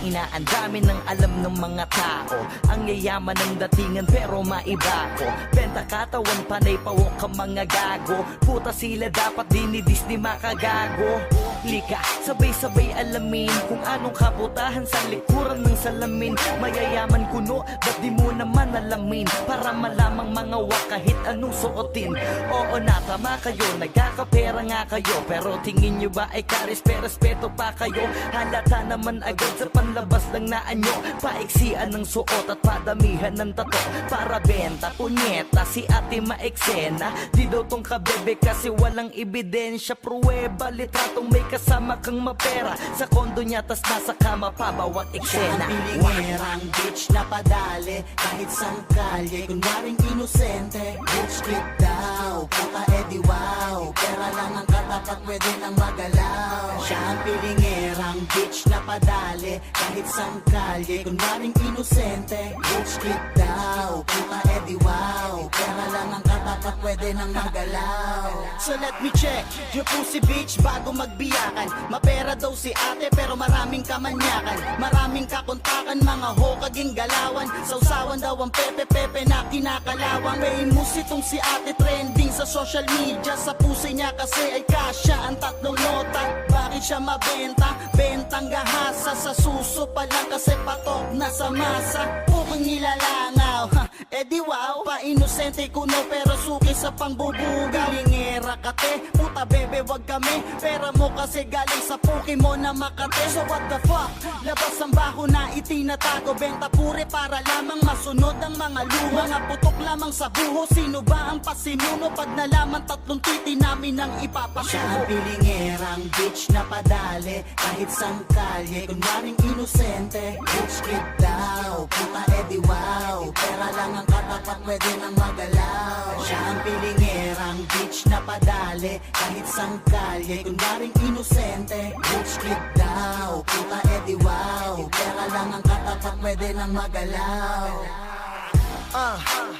Ina, ang dami ng alam ng mga tao. Ang yayaman ng datingan pero maiba ko. Benta katawan, panay pawok ang mga gago. Puta sila dapat dinidis ni makagago. Lika, sabay-sabay alamin kung anong kabutahan sa likuran ng salamin. Mayayaman kuno, ba't di mo naman alamin? Para malamang mga wak kahit anong suotin. Oo na, tama kayo, nagkakapera nga kayo. Pero tingin nyo ba ay karespeto pa kayo? Halata naman agad sa panlabas lang na anyo. Paiksian ng suot at padamihan ng tato. Para benta, punyeta, si ate maeksena. Di daw tong kabebe kasi walang ebidensya. Pruweba, litratong may kasama kang mapera. Sa kondo niya tas nasa kama pa bawat eksena. Pilingerang bitch na padali kahit sang kalye. Kunwaring inosente, bitch kid daw. Puta edi wow, pera lang ang katapat pwede nang magalaw. Siya ang pilingerang bitch na padali kahit sang kalye. Kunwaring inosente, bitch kid daw. Puta edi wow, pera lang ang katapat pwede nang magalaw. So let me check your pussy bitch bago magbiyakan. Mapera daw si ate pero maraming kamanyakan. Maraming kakontakan, mga hokaging galawan. Sausawan daw ang pepe-pepe na kinakalawang. Famous itong si ate, trending sa social media. Sa pusi niya kasi ay kasya ang tatlong nota. Bakit siya mabenta? Bentang gahasa. Sa suso pa lang kasi patok na sa masa. Pukong nilalangaw, edi wow. Pa-inosente kuno pero suki sa pangbubugaw. Lingera kate, puta bebe wag kami. Pera mo kasi galing sa puki mo na Makate. So what the fuck? Labas ang baho na itinatago. Benta pure para lamang masunod ang mga luma. Mga putok lamang sa buho. Sino ba ang pasimuno? Pag nalaman tatlong titi namin ang ipapasuho. Siya ang pilingerang bitch na padali kahit sang kalye. Kunwaring inosente, bitch kid daw. Puta edi wow, pera lang ang katapat pwede nang magalaw. Siya ang pilingerang bitch na padali kahit sang kalye. Kunwaring inosente, bitch kid daw. Puta edi wow, pera lang ang katapat pwede nang magalaw.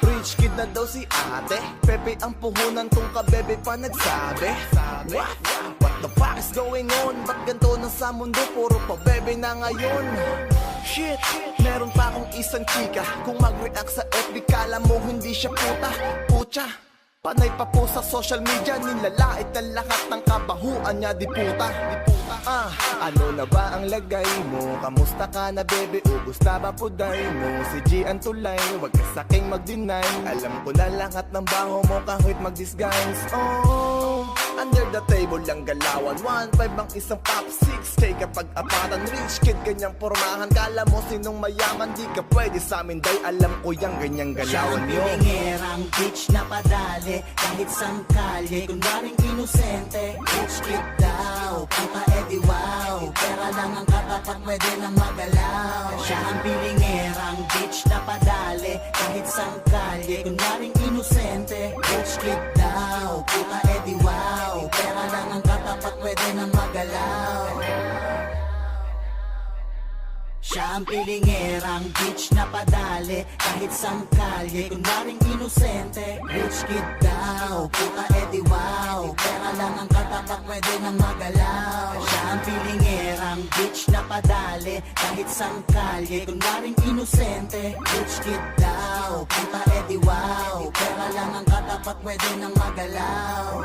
Rich kid na daw si ate. Pepe ang puhunan tong kabebe pa nagsabi. What the fuck is going on? Ba't ganito na sa mundo? Puro pa bebe na ngayon. Shit, meron pa akong isang chika. Kung mag-react sa FB kala mo hindi siya puta. Pucha, panay pa po sa social media. Nilalait na lahat ng kabahuan niya. Di puta. Ano na ba ang lagay mo? Kamusta ka na bebe? Ubus na ba puday mo? Si G ang tulay, wag ka saking mag-deny. Alam ko na lahat ng baho mo kahit mag-disguise. Oh, under the table lang galawan. 1.5 ang isang pop, 6K kapag apatan. Rich kid ganyang pormahan. Kala mo sinong mayaman? Di ka pwede sa amin day. Alam ko yung ganyang galawan yo. Siya ang pilingerang bitch na padali kahit sang kalye. Kunwaring inosente, bitch kid daw. Puta edi wow, pera lang ang katapat pwede nang magalaw. Siya ang pilingerang bitch na padali kahit sang kalye. Kunwaring inosente, bitch kid daw. Puta edi wow, pera lang ang katapat pwede nang magalaw. Siya ang pilingerang bitch na padali kahit sang kalye. Kunwaring inosente, bitch kid daw. Puta edi wow, pera lang ang katapat pwede nang magalaw. Siya ang pilingerang bitch na padali kahit sang kalye. Kunwaring inosente, bitch kid daw. Puta edi wow, pera lang ang katapat pwede nang magalaw.